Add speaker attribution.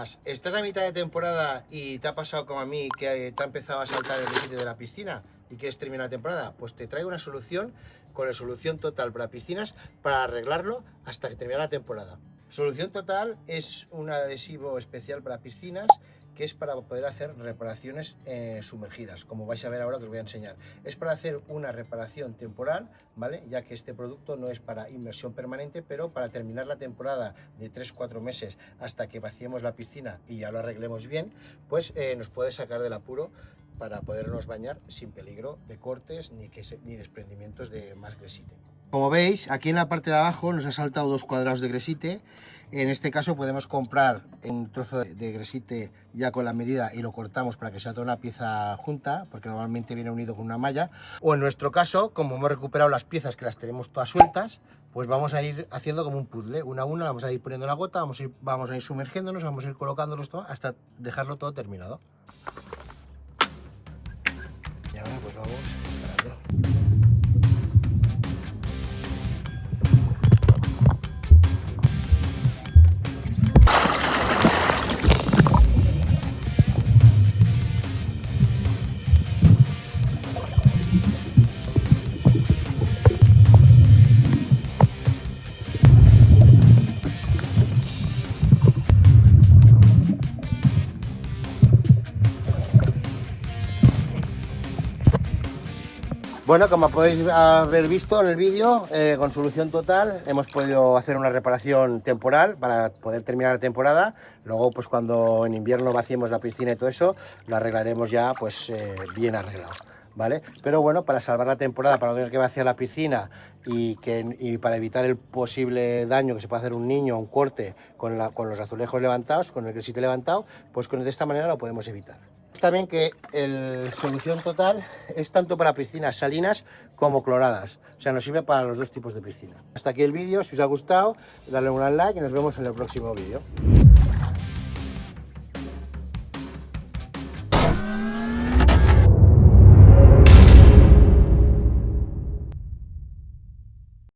Speaker 1: buenas. ¿Estás a mitad de temporada y te ha pasado como a mí que te ha empezado a saltar el sitio de la piscina y quieres terminar la temporada? Pues te traigo una solución con la Solución Total para piscinas para arreglarlo hasta que termine la temporada. Solución Total es un adhesivo especial para piscinas que es para poder hacer reparaciones sumergidas, como vais a ver ahora que os voy a enseñar. Es para hacer una reparación temporal, ¿vale? Ya que este producto no es para inmersión permanente, pero para terminar la temporada de 3-4 meses hasta que vaciemos la piscina y ya lo arreglemos bien, pues nos puede sacar del apuro para podernos bañar sin peligro de cortes ni desprendimientos de más gresite. Como veis, aquí en la parte de abajo nos ha saltado 2 cuadrados de gresite. En este caso podemos comprar un trozo de gresite ya con la medida y lo cortamos para que sea toda una pieza junta, porque normalmente viene unido con una malla. O en nuestro caso, como hemos recuperado las piezas que las tenemos todas sueltas, pues vamos a ir haciendo como un puzzle. Una a una vamos a ir poniendo la gota, vamos a ir sumergiéndonos, vamos a ir colocándolos todo hasta dejarlo todo terminado. Y ahora pues vamos parando. Bueno, como podéis haber visto en el vídeo, con Solución Total hemos podido hacer una reparación temporal para poder terminar la temporada. Luego, pues cuando en invierno vaciemos la piscina y todo eso, lo arreglaremos ya pues bien arreglado, ¿vale? Pero bueno, para salvar la temporada, para no tener que vaciar la piscina y para evitar el posible daño que se puede hacer un niño, un corte con los azulejos levantados, con el gresite levantado, pues de esta manera lo podemos evitar. También que el Solución Total es tanto para piscinas salinas como cloradas, o sea, nos sirve para los dos tipos de piscina. Hasta aquí el vídeo, si os ha gustado, dale un like y nos vemos en el próximo vídeo.